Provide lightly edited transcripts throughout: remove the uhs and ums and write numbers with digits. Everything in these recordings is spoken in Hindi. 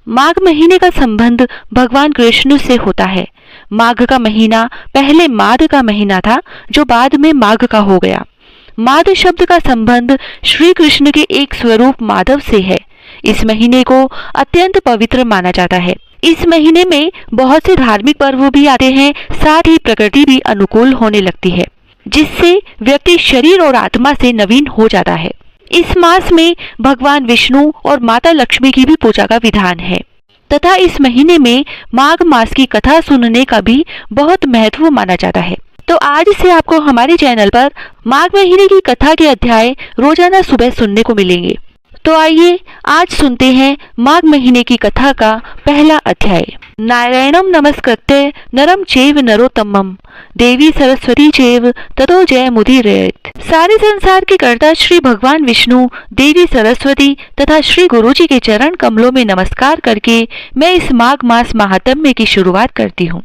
माघ महीने का संबंध भगवान कृष्ण से होता है। माघ का महीना पहले माद का महीना था, जो बाद में माघ का हो गया। माद शब्द का संबंध श्री कृष्ण के एक स्वरूप माधव से है। इस महीने को अत्यंत पवित्र माना जाता है। इस महीने में बहुत से धार्मिक पर्व भी आते हैं, साथ ही प्रकृति भी अनुकूल होने लगती है, जिससे व्यक्ति शरीर और आत्मा से नवीन हो जाता है। इस मास में भगवान विष्णु और माता लक्ष्मी की भी पूजा का विधान है तथा इस महीने में माघ मास की कथा सुनने का भी बहुत महत्व माना जाता है। तो आज से आपको हमारे चैनल पर माघ महीने की कथा के अध्याय रोजाना सुबह सुनने को मिलेंगे। तो आइए आज सुनते हैं माघ महीने की कथा का पहला अध्याय। नारायणम नमस्कृत्य नरम चैव नरोत्तमम देवी सरस्वती चैव ततो जय मुदीरयेत्। सारे संसार के कर्ता श्री भगवान विष्णु, देवी सरस्वती तथा श्री गुरु जी के चरण कमलों में नमस्कार करके मैं इस माघ मास महात्म्य की शुरुआत करती हूँ।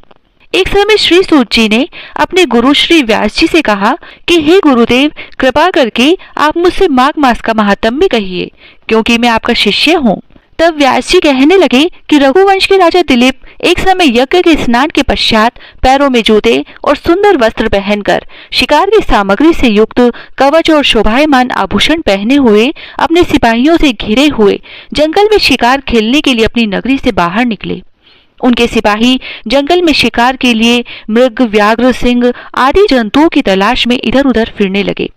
एक समय श्री सूत जी ने अपने गुरु श्री व्यास जी से कहा कि हे गुरुदेव, कृपा करके आप मुझसे माघ मास का महात्म्य कहिए, क्योंकि मैं आपका शिष्य हूँ। तब व्यास जी कहने लगे कि रघुवंश के राजा दिलीप एक समय यज्ञ के स्नान के पश्चात पैरों में जूते और सुंदर वस्त्र पहनकर शिकार की सामग्री से युक्त कवच और शोभायमान आभूषण पहने हुए अपने सिपाहियों से घिरे हुए जंगल में शिकार खेलने के लिए अपनी नगरी से बाहर निकले। उनके सिपाही जंगल में शिकार के लिए मृग, व्याघ्र, सिंह आदि जंतुओं की तलाश में इधर उधर फिरने लगे।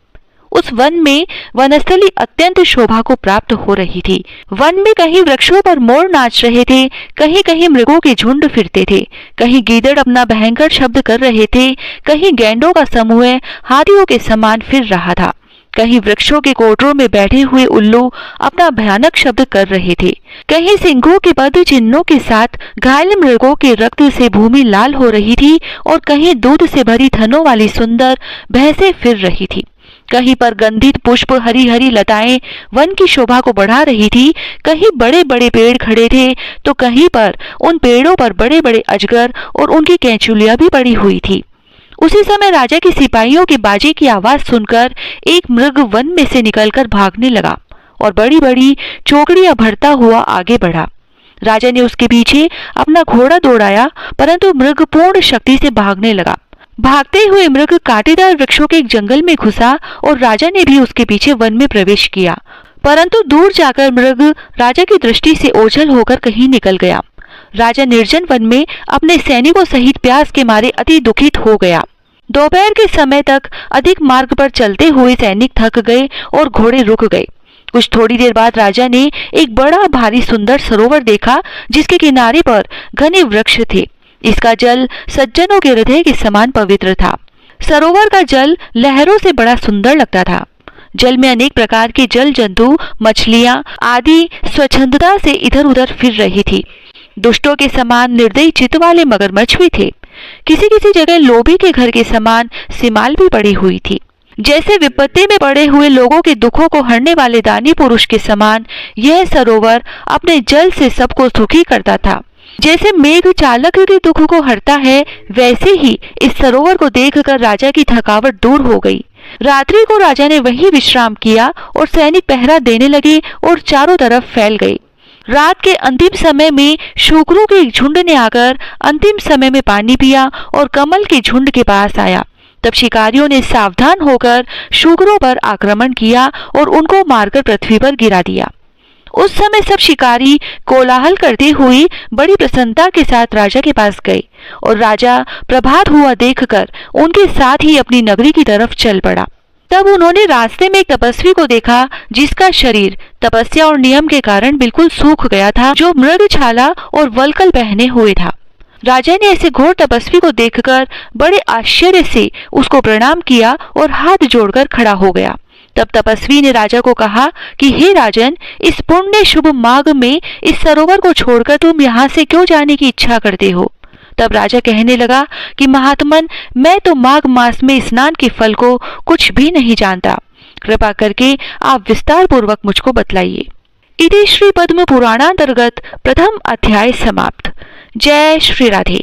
उस वन में वनस्थली अत्यंत शोभा को प्राप्त हो रही थी। वन में कहीं वृक्षों पर मोर नाच रहे थे, कहीं कहीं मृगों के झुंड फिरते थे, कहीं गीदड़ अपना भयंकर शब्द कर रहे थे, कहीं गैंडों का समूह हाथियों के समान फिर रहा था, कहीं वृक्षों के कोटरों में बैठे हुए उल्लू अपना भयानक शब्द कर रहे थे, कहीं सिंहों के पद चिन्हों के साथ घायल मृगों के रक्त से भूमि लाल हो रही थी और कहीं दूध से भरी थनों वाली सुंदर भैंसें फिर रही थी। कहीं पर गंधित पुष्प, हरी हरी लताएं वन की शोभा को बढ़ा रही थी, कहीं बड़े बड़े पेड़ खड़े थे तो कहीं पर उन पेड़ों पर बड़े बड़े अजगर और उनकी कैंचुलियां भी पड़ी हुई थी। उसी समय राजा के सिपाहियों के बाजे की आवाज सुनकर एक मृग वन में से निकलकर भागने लगा और बड़ी बड़ी चौकड़ियां भरता हुआ आगे बढ़ा। राजा ने उसके पीछे अपना घोड़ा दौड़ाया, परंतु मृग पूर्ण शक्ति से भागने लगा। भागते हुए मृग कांटेदार वृक्षों के एक जंगल में घुसा और राजा ने भी उसके पीछे वन में प्रवेश किया, परंतु दूर जाकर मृग राजा की दृष्टि से ओझल होकर कहीं निकल गया। राजा निर्जन वन में अपने सैनिकों सहित प्यास के मारे अति दुखित हो गया। दोपहर के समय तक अधिक मार्ग पर चलते हुए सैनिक थक गए और घोड़े रुक गए। कुछ थोड़ी देर बाद राजा ने एक बड़ा भारी सुंदर सरोवर देखा, जिसके किनारे पर घने वृक्ष थे। इसका जल सज्जनों के हृदय के समान पवित्र था। सरोवर का जल लहरों से बड़ा सुंदर लगता था। जल में अनेक प्रकार के जल जंतु, मछलियां आदि स्वच्छंदता से इधर उधर फिर रही थी। दुष्टों के समान निर्दयी चित्त वाले मगरमच्छ भी थे। किसी किसी जगह लोभी के घर के समान सिमाल भी पड़ी हुई थी। जैसे विपत्ति में पड़े हुए लोगों के दुखों को हरने वाले दानी पुरुष के समान यह सरोवर अपने जल से सबको सुखी करता था। जैसे मेघ चालक के दुख को हरता है, वैसे ही इस सरोवर को देखकर राजा की थकावट दूर हो गई। रात्रि को राजा ने वहीं विश्राम किया और सैनिक पहरा देने लगे और चारों तरफ फैल गए। रात के अंतिम समय में शूकरों के एक झुंड ने आकर अंतिम समय में पानी पिया और कमल के झुंड के पास आया। तब शिकारियों ने सावधान होकर शूकरों पर आक्रमण किया और उनको मारकर पृथ्वी पर गिरा दिया। उस समय सब शिकारी कोलाहल करते हुए बड़ी प्रसन्नता के साथ राजा के पास गए और राजा प्रभात हुआ देखकर उनके साथ ही अपनी नगरी की तरफ चल पड़ा। तब उन्होंने रास्ते में एक तपस्वी को देखा, जिसका शरीर तपस्या और नियम के कारण बिल्कुल सूख गया था, जो मृगछाला और वल्कल पहने हुए था। राजा ने ऐसे घोर तपस्वी को देखकर बड़े आश्चर्य से उसको प्रणाम किया और हाथ जोड़कर खड़ा हो गया। तब तपस्वी ने राजा को कहा कि हे राजन, इस पुण्य शुभ माघ में इस सरोवर को छोड़कर तुम यहाँ से क्यों जाने की इच्छा करते हो? तब राजा कहने लगा कि महात्मन, मैं तो माघ मास में स्नान के फल को कुछ भी नहीं जानता। कृपा करके आप विस्तार पूर्वक मुझको बतलाइए। इति श्री पद्म पुराणांतर्गत प्रथम अध्याय समाप्त। जय श्री राधे।